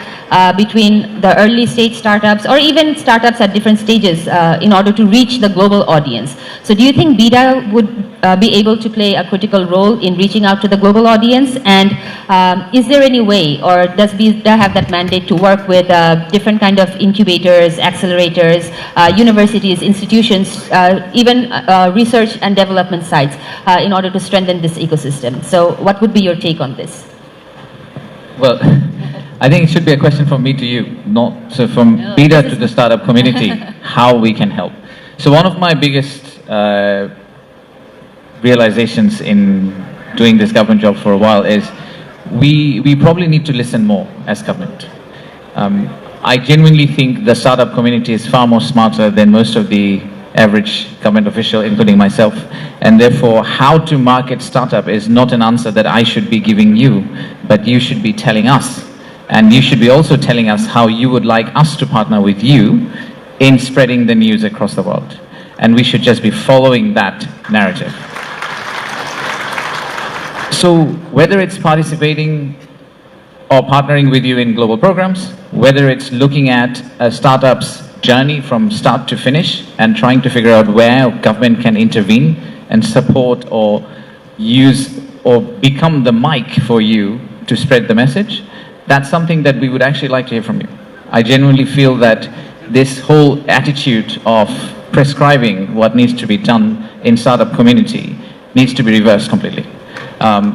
between the early stage startups or even startups at different stages in order to reach the global audience. So do you think Bida would be able to play a critical role in reaching out to the global audience? And is there any way, or does Bida have that mandate to work with different kind of incubators, accelerators, universities, institutions, even research and development sites in order to strengthen this ecosystem? So what would be your take on this? Well, I think it should be a question from me to you, not so from Bida to the startup community, how we can help. So one of my biggest realizations in doing this government job for a while is we probably need to listen more as government. I genuinely think the startup community is far more smarter than most of the average government official, including myself, and therefore how to market startup is not an answer that I should be giving you, but you should be telling us. And you should be also telling us how you would like us to partner with you in spreading the news across the world. And we should just be following that narrative. So whether it's participating or partnering with you in global programs, whether it's looking at a startup's journey from start to finish and trying to figure out where government can intervene and support or use or become the mic for you to spread the message, that's something that we would actually like to hear from you. I genuinely feel that this whole attitude of prescribing what needs to be done in startup community needs to be reversed completely.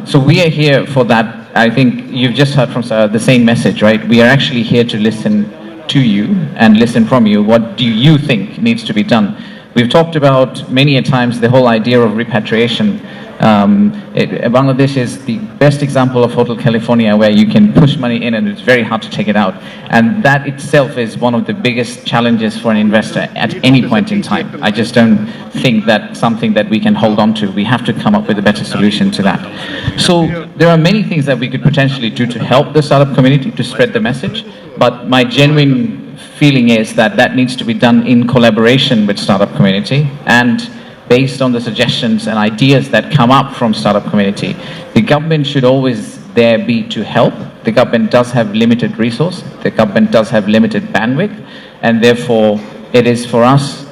So we are here for that. I think you've just heard from the same message, right? We are actually here to listen to you and listen from you. What do you think needs to be done? We've talked about many a times the whole idea of repatriation. Bangladesh is the best example of Hotel California, where you can push money in and it's very hard to take it out. And that itself is one of the biggest challenges for an investor at any point in time. I just don't think that's something that we can hold on to. We have to come up with a better solution to that. So there are many things that we could potentially do to help the startup community to spread the message, but my genuine feeling is that that needs to be done in collaboration with startup community and based on the suggestions and ideas that come up from startup community. The government should always there be to help. The government does have limited resource. The government does have limited bandwidth, and therefore it is for us,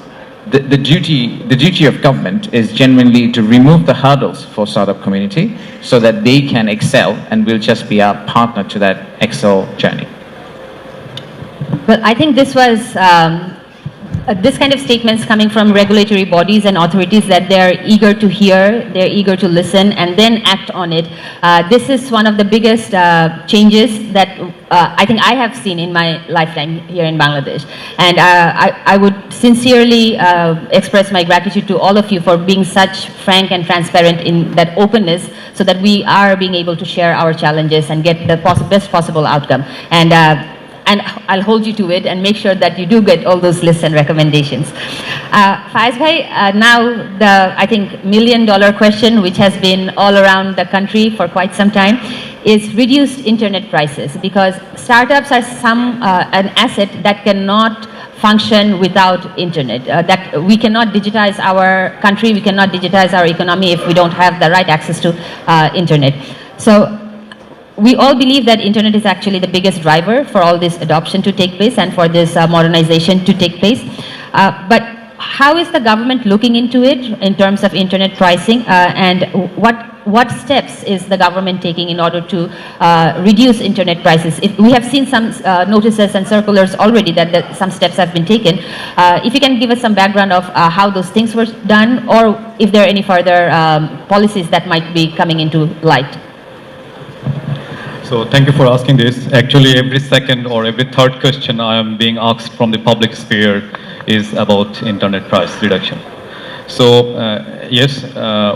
the duty of government is genuinely to remove the hurdles for startup community so that they can excel, and we'll just be a partner to that excel journey. Well, I think this was this kind of statements coming from regulatory bodies and authorities that they're eager to hear, they're eager to listen and then act on it. This is one of the biggest changes that I think I have seen in my lifetime here in Bangladesh. And I would sincerely express my gratitude to all of you for being such frank and transparent in that openness so that we are being able to share our challenges and get the best possible outcome. And I'll hold you to it and make sure that you do get all those lists and recommendations. Faiz bhai, now the, I think, $1 million question, which has been all around the country for quite some time, is reduced internet prices, because startups are an asset that cannot function without internet. That we cannot digitize our country, we cannot digitize our economy if we don't have the right access to internet. So we all believe that internet is actually the biggest driver for all this adoption to take place and for this modernization to take place. But how is the government looking into it in terms of internet pricing, and what steps is the government taking in order to reduce internet prices? We have seen some notices and circulars already that some steps have been taken. If you can give us some background of how those things were done, or if there are any further policies that might be coming into light. So thank you for asking this. Actually, every second or every third question I am being asked from the public sphere is about internet price reduction. So yes,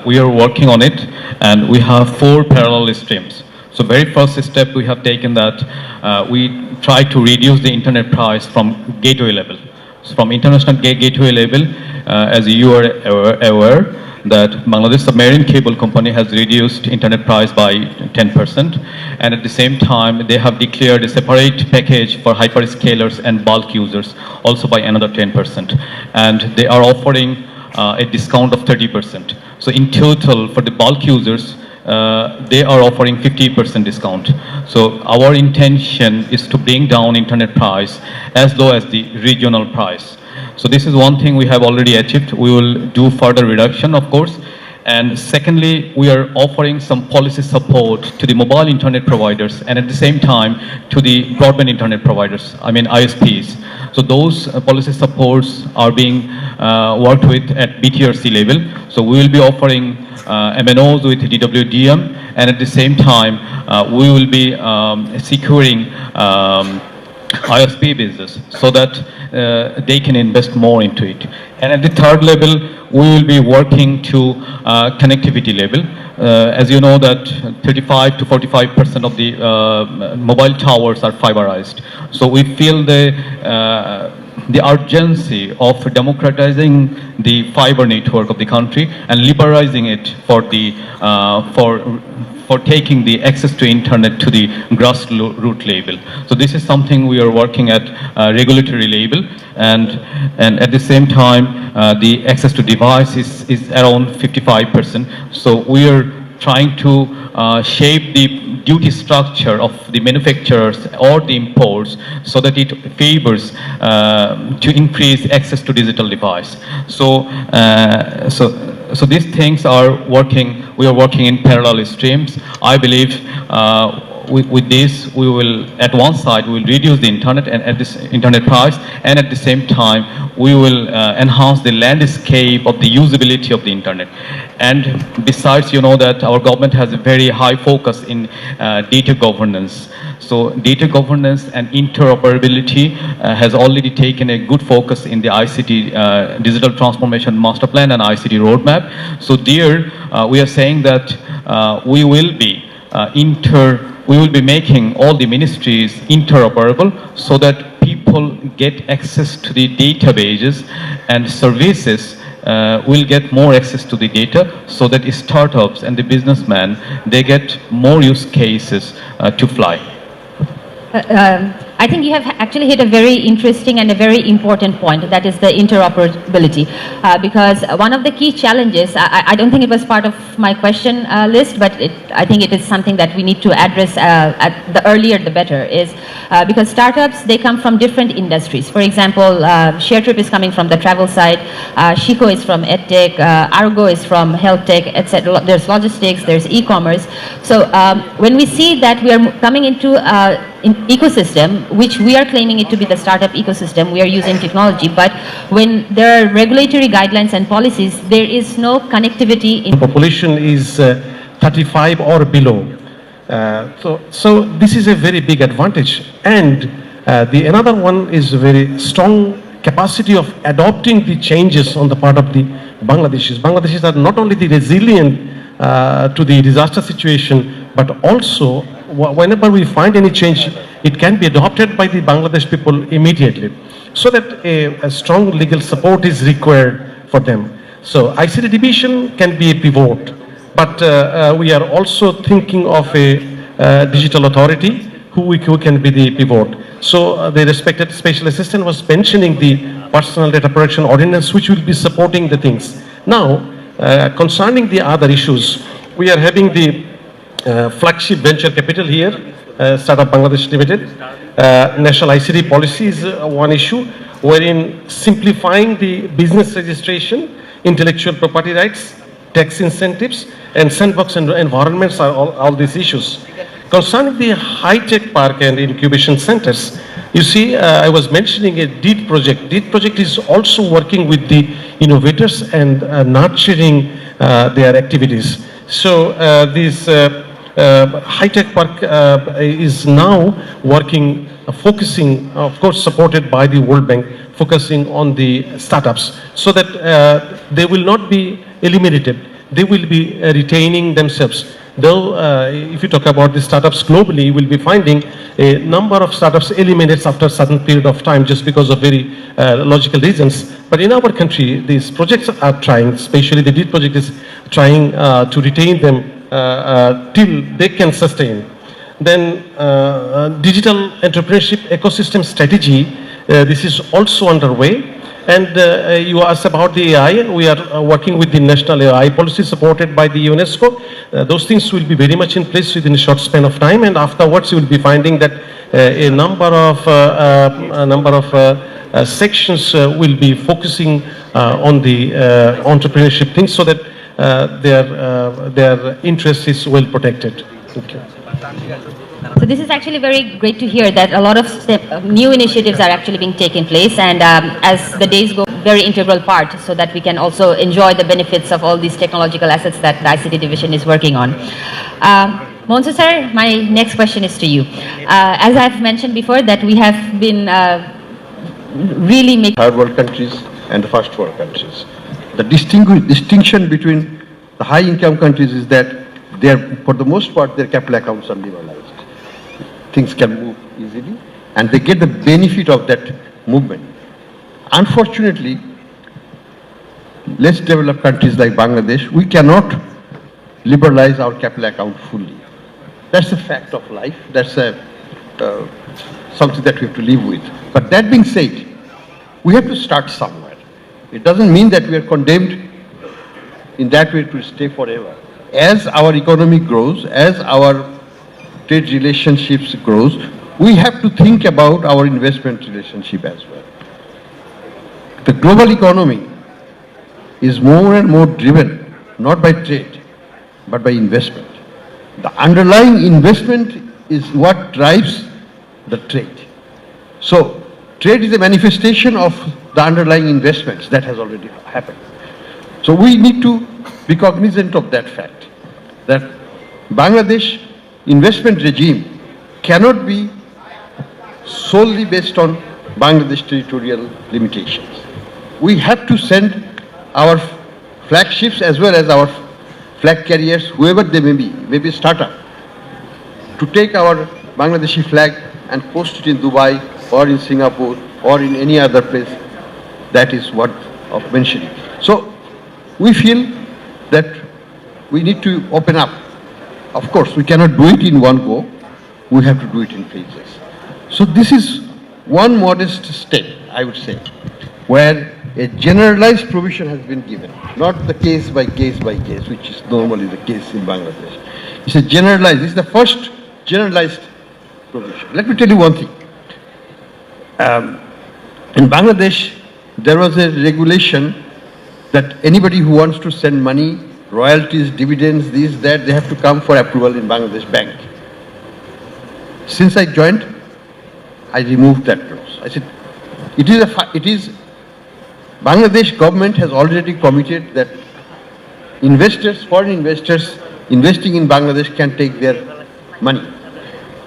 we are working on it, and we have 4 parallel streams. So very first step we have taken that we try to reduce the internet price from gateway level. So from international gateway level, as you are aware, that Bangladesh Submarine Cable Company has reduced internet price by 10%, and at the same time they have declared a separate package for hyperscalers and bulk users also by another 10%, and they are offering a discount of 30%. So in total for the bulk users, they are offering 50% discount. So our intention is to bring down internet price as low as the regional price. So this is one thing we have already achieved. We will do further reduction, of course. And secondly, we are offering some policy support to the mobile internet providers and at the same time to the broadband internet providers, I mean ISPs. So those policy supports are being worked with at BTRC level. So we will be offering MNOs with DWDM, and at the same time, we will be securing ISP business so that they can invest more into it. And at the third level, we will be working to connectivity level. As you know that 35 to 45% of the mobile towers are fiberized. So we feel the urgency of democratizing the fiber network of the country and liberalizing it for the for taking the access to internet to the grassroots level. So this is something we are working at regulatory level, and at the same time the access to device is around 55%. So we are trying to shape the duty structure of the manufacturers or the imports so that it favors to increase access to digital device. So these things are working. We are working in parallel streams. I believe with this, we will, at one side, we will reduce the internet and at this internet price, and at the same time, we will enhance the landscape of the usability of the internet. And besides, you know that our government has a very high focus in data governance. So data governance and interoperability has already taken a good focus in the ICT Digital Transformation Master Plan and ICT Roadmap. So there, we are saying that we will be making all the ministries interoperable so that people get access to the databases and services will get more access to the data so that startups and the businessmen, they get more use cases to fly. I think you have actually hit a very interesting and a very important point, that is the interoperability. Because one of the key challenges, I don't think it was part of my question list, but I think it is something that we need to address at the earlier the better, is because startups, they come from different industries. For example, Sharetrip is coming from the travel side, Shiko is from EdTech, Argo is from health tech, etc. There's logistics, there's e-commerce. So when we see that we are coming into an ecosystem, which we are claiming it to be the startup ecosystem, we are using technology, but when there are regulatory guidelines and policies, there is no connectivity in population is 35 or below. So this is a very big advantage. And the another one is a very strong capacity of adopting the changes on the part of the Bangladeshis. Bangladeshis are not only the resilient to the disaster situation, but also whenever we find any change, it can be adopted by the Bangladesh people immediately. So that a strong legal support is required for them. So ICT division can be a pivot, but we are also thinking of a digital authority who can be the pivot. So the respected special assistant was mentioning the personal data protection ordinance, which will be supporting the things. Now, concerning the other issues, we are having the flagship venture capital here, Startup Bangladesh Limited. National ICT policy is one issue, wherein simplifying the business registration, intellectual property rights, tax incentives, and sandbox environments are all these issues. Concerning the high-tech park and incubation centers, you see, I was mentioning a DEED project. DEED project is also working with the innovators and nurturing their activities. So this high-tech park is now working, focusing, of course supported by the World Bank, focusing on the startups so that they will not be eliminated. They will be retaining themselves. Though if you talk about the startups globally, you will be finding a number of startups eliminates after a certain period of time just because of very logical reasons. But in our country, these projects are trying, especially the DEED project is trying to retain them till they can sustain. Then digital entrepreneurship ecosystem strategy, this is also underway. And you asked about the AI. We are working with the national AI policy supported by the UNESCO. Those things will be very much in place within a short span of time, and afterwards you will be finding that a number of sections will be focusing on the entrepreneurship things so that their interest is well protected. Thank you. So this is actually very great to hear that a lot of new initiatives are actually being taken place, and as the days go, very integral part so that we can also enjoy the benefits of all these technological assets that the ICT division is working on. Mansur sir, my next question is to you. As I've mentioned before, that we have been really making third world countries and the first world countries. The distinction between the high income countries is that they are, for the most part, their capital accounts are liberalized. Things can move easily and they get the benefit of that movement. Unfortunately, less developed countries like Bangladesh, we cannot liberalize our capital account fully. That's a fact of life. That's something that we have to live with. But that being said, we have to start somewhere. It doesn't mean that we are condemned in that way to stay forever. as our economy grows, as our trade relationships grows, we have to think about our investment relationship as well. The global economy is more and more driven not by trade, but by investment. The underlying investment is what drives the trade. So, trade is a manifestation of the underlying investments that has already happened. So, we need to be cognizant of that fact, that Bangladesh investment regime cannot be solely based on Bangladesh territorial limitations. We have to send our flagships as well as our flag carriers, whoever they may be startup, to take our Bangladeshi flag and post it in Dubai or in Singapore or in any other place that is worth of mentioning. So we feel that we need to open up. Of course, we cannot do it in one go. We have to do it in phases. So this is one modest step, I would say, where a generalized provision has been given, not the case by case, which is normally the case in Bangladesh. It's a generalized, this is the first generalized provision. Let me tell you one thing. In Bangladesh, there was a regulation that anybody who wants to send money, royalties, dividends, this, that, they have to come for approval in Bangladesh Bank. Since I joined, I removed that clause. I said, Bangladesh government has already committed that investors, foreign investors investing in Bangladesh can take their money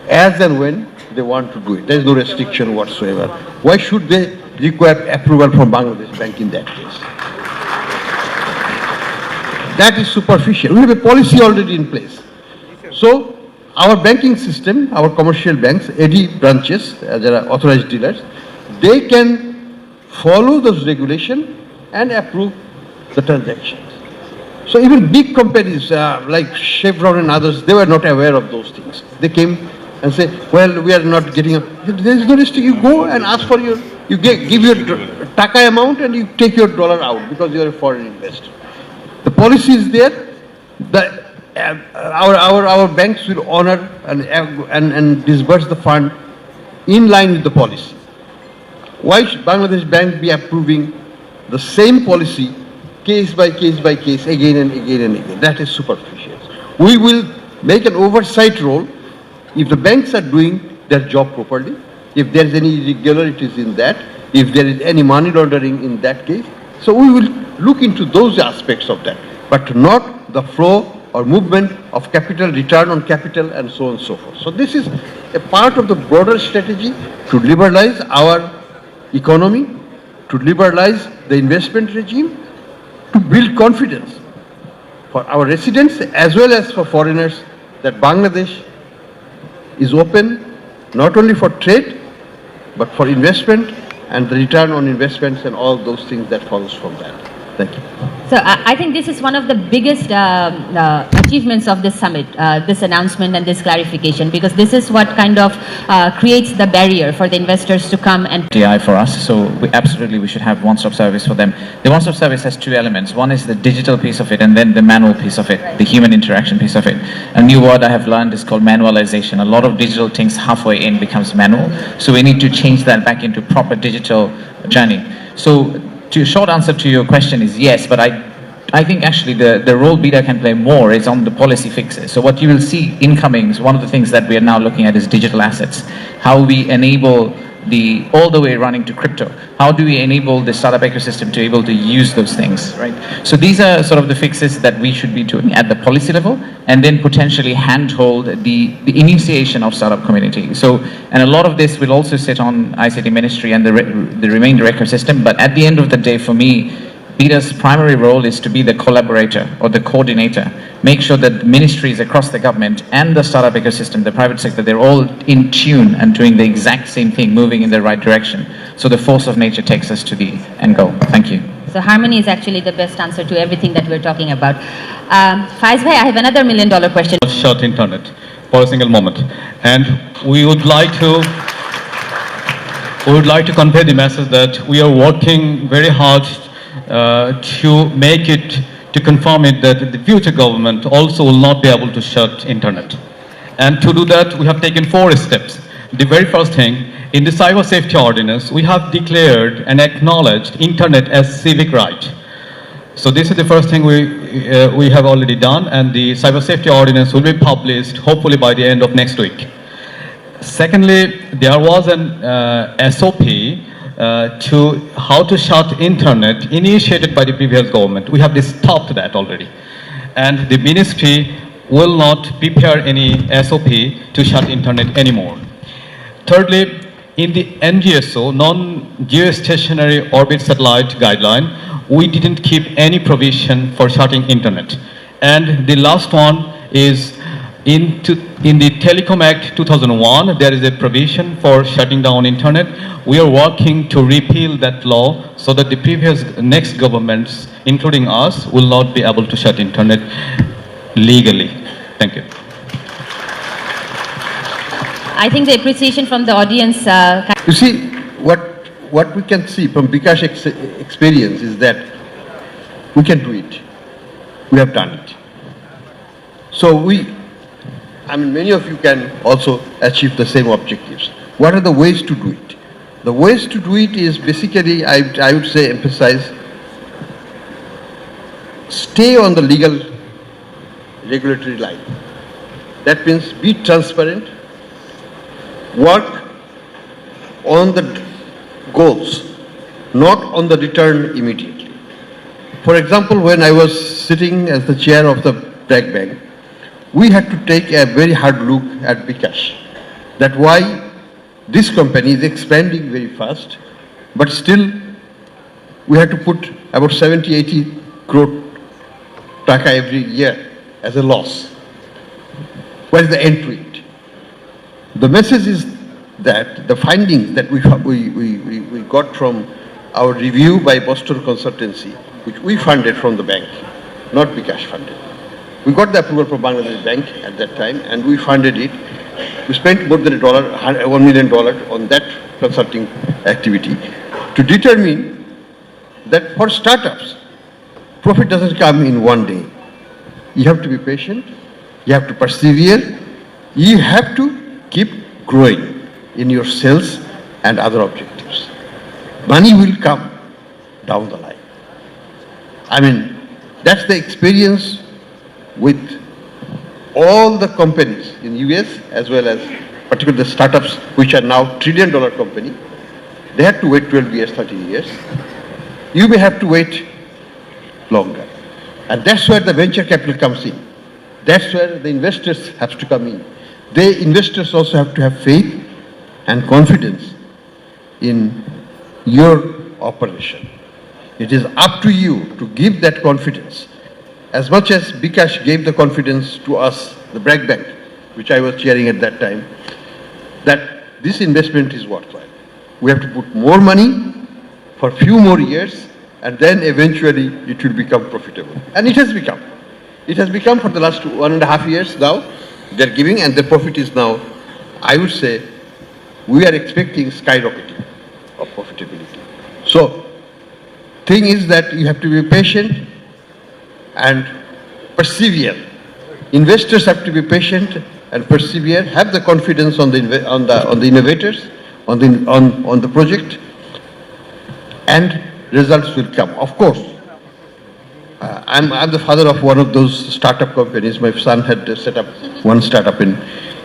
as and when they want to do it. There is no restriction whatsoever. Why should they require approval from Bangladesh Bank in that case? That is superficial. We have a policy already in place. So our banking system, our commercial banks, AD branches, there are authorized dealers, they can follow those regulations and approve the transactions. So even big companies like Chevron and others, they were not aware of those things. They came and say, well, we are not getting, there is no restriction. You go and ask for your, give your taka amount and you take your dollar out because you are a foreign investor. The policy is there. Our banks will honor and disburse the fund in line with the policy. Why should Bangladesh Bank be approving the same policy case by case again and again and again? That is superficial. We will make an oversight role if the banks are doing their job properly, if there is any irregularities in that, if there is any money laundering in that case. So we will look into those aspects of that, but not the flow or movement of capital, return on capital, and so on and so forth. So this is a part of the broader strategy to liberalize our economy, to liberalize the investment regime, to build confidence for our residents as well as for foreigners that Bangladesh is open not only for trade but for investment and the return on investments and all those things that follows from that. Thank you. So I think this is one of the biggest achievements of this summit, this announcement and this clarification, because this is what kind of creates the barrier for the investors to come and TI for us, so we should have one-stop service for them. The one-stop service has two elements. One is the digital piece of it and then the manual piece of it, the human interaction piece of it. A new word I have learned is called manualization. A lot of digital things halfway in becomes manual, so we need to change that back into proper digital journey. So short answer to your question is yes, but I think actually the role Bida can play more is on the policy fixes. So what you will see incoming is one of the things that we are now looking at is digital assets. How we enable all the way running to crypto. How do we enable the startup ecosystem to be able to use those things, right? So these are sort of the fixes that we should be doing at the policy level, and then potentially handhold the initiation of startup community. So, and a lot of this will also sit on ICT ministry and the remainder ecosystem, but at the end of the day, for me, Bida's primary role is to be the collaborator or the coordinator. Make sure that ministries across the government and the startup ecosystem, the private sector, they're all in tune and doing the exact same thing, moving in the right direction. So the force of nature takes us to the end goal. Thank you. So harmony is actually the best answer to everything that we're talking about. Faiz bhai, I have another $1 million question. Short internet for a single moment, and we would like to convey the message that we are working very hard to make it to confirm it that the future government also will not be able to shut internet. And to do that, we have taken 4 steps. The very first thing, in the Cyber Safety Ordinance, we have declared and acknowledged internet as civic right. So this is the first thing we have already done, and the Cyber Safety Ordinance will be published hopefully by the end of next week. Secondly, there was an SOP to how to shut internet initiated by the previous government. We have stopped that already. And the ministry will not prepare any SOP to shut internet anymore. Thirdly, in the NGSO, non-geostationary orbit satellite guideline, we didn't keep any provision for shutting internet. And the last one is in the Telecom Act 2001, there is a provision for shutting down internet. We are working to repeal that law so that the previous next governments, including us, will not be able to shut internet legally. Thank you. I think the appreciation from the audience. You see, what we can see from Bikash experience is that we can do it. We have done it. So many of you can also achieve the same objectives. What are the ways to do it? The ways to do it is basically, I would say, emphasize, stay on the legal regulatory line. That means be transparent, work on the goals, not on the return immediately. For example, when I was sitting as the chair of the Black Bank, we had to take a very hard look at Bikash. That's why this company is expanding very fast, but still we had to put about 70-80 crore taka every year as a loss. What is the end to it? The message is that the findings that we got from our review by Boston Consultancy, which we funded from the bank, not Bikash funded. We got the approval from Bangladesh Bank at that time, and we funded it. We spent more than $1 million on that consulting activity to determine that for startups, profit doesn't come in one day. You have to be patient, you have to persevere, you have to keep growing in your sales and other objectives. Money will come down the line. That's the experience with all the companies in US as well as particularly the startups which are now $1 trillion company. They had to wait 12 years, 13 years. You may have to wait longer. And that's where the venture capital comes in. That's where the investors have to come in. The investors also have to have faith and confidence in your operation. It is up to you to give that confidence. As much as Bikash gave the confidence to us, the Black Bank, which I was chairing at that time, that this investment is worthwhile. We have to put more money for a few more years, and then eventually it will become profitable. And it has become. It has become for the last 1.5 years now. They're giving, and the profit is now, I would say, we are expecting skyrocketing of profitability. So, thing is that you have to be patient and persevere. Investors have to be patient and persevere, have the confidence on the innovators, on the project, and results will come. Of course, I'm the father of one of those startup companies. My son had set up one startup in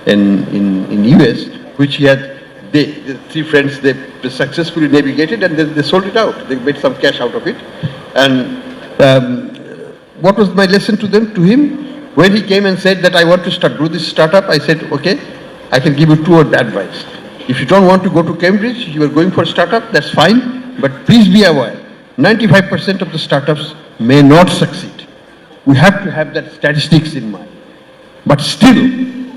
US, which he had. The 3 friends, they successfully navigated, and they sold it out. They made some cash out of it. And what was my lesson to him? When he came and said that I want to do this startup, I said, okay, I can give you 2 advice. If you don't want to go to Cambridge, you are going for a startup, that's fine, but please be aware, 95% of the startups may not succeed. We have to have that statistics in mind. But still,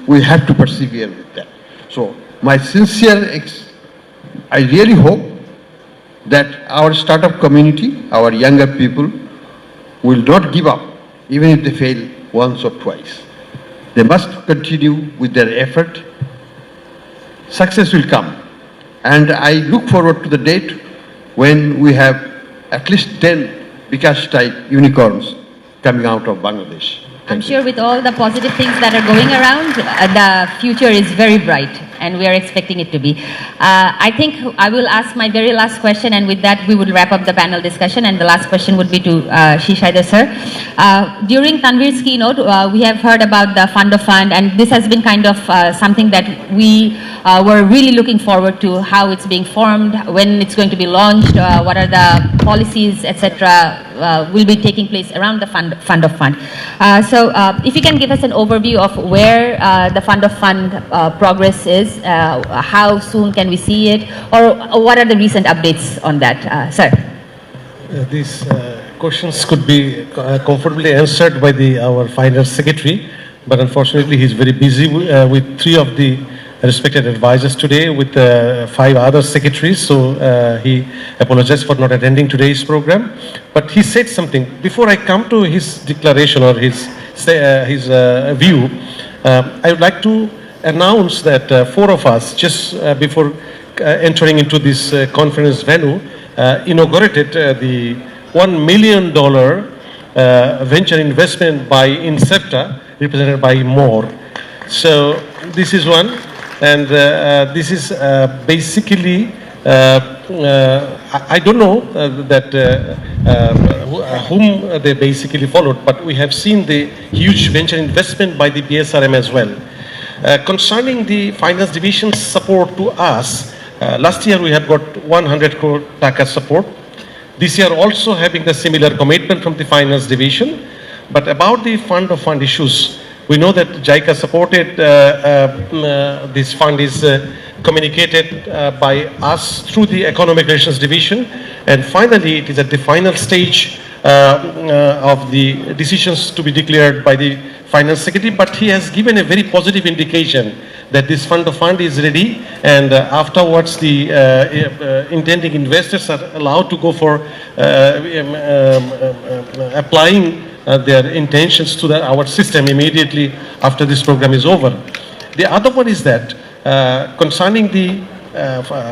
we have to persevere with that. So, my sincere, I really hope that our startup community, our younger people, will not give up, even if they fail once or twice. They must continue with their effort. Success will come. And I look forward to the date when we have at least 10 Bikash type unicorns coming out of Bangladesh. I'm sure with all the positive things that are going around, the future is very bright, and we are expecting it to be. I think I will ask my very last question, and with that we will wrap up the panel discussion, and the last question would be to Shish, Haider, sir. During Tanveer's keynote, we have heard about the fund of fund, and this has been kind of something that we were really looking forward to, how it's being formed, when it's going to be launched, what are the policies, etc. Will be taking place around the fund of fund. So if you can give us an overview of where the fund of fund progress is, how soon can we see it, or what are the recent updates on that, sir? These questions could be comfortably answered by our finance secretary, but unfortunately he's very busy with 3 of the respected advisors today with 5 other secretaries, so he apologized for not attending today's program. But he said something. Before I come to his declaration or his view, I would like to announce that 4 of us, just before entering into this conference venue, inaugurated the $1 million venture investment by Incepta, represented by More. So this is one. And this is basically, I don't know whom they basically followed, but we have seen the huge venture investment by the PSRM as well. Concerning the finance division's support to us, last year we had got 100 crore Dhaka support. This year also having the similar commitment from the finance division. But about the fund of fund issues, we know that JICA supported this fund is communicated by us through the Economic Relations Division, and finally it is at the final stage of the decisions to be declared by the Finance Secretary, but he has given a very positive indication that this fund of fund is ready, and afterwards the intending investors are allowed to go for applying their intentions to our system immediately after this program is over. The other one is that concerning the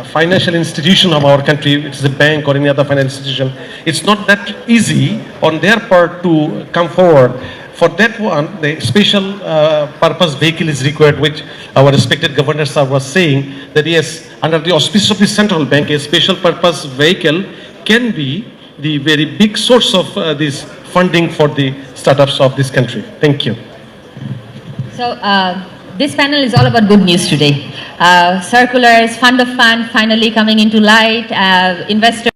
financial institution of our country, it's a bank or any other financial institution, it's not that easy on their part to come forward. For that one, the special purpose vehicle is required, which our respected governor sir was saying that yes, under the auspices of the central bank, a special purpose vehicle can be the very big source of this funding for the startups of this country. Thank you. So this panel is all about good news today. Circulars, fund of fund finally coming into light, investors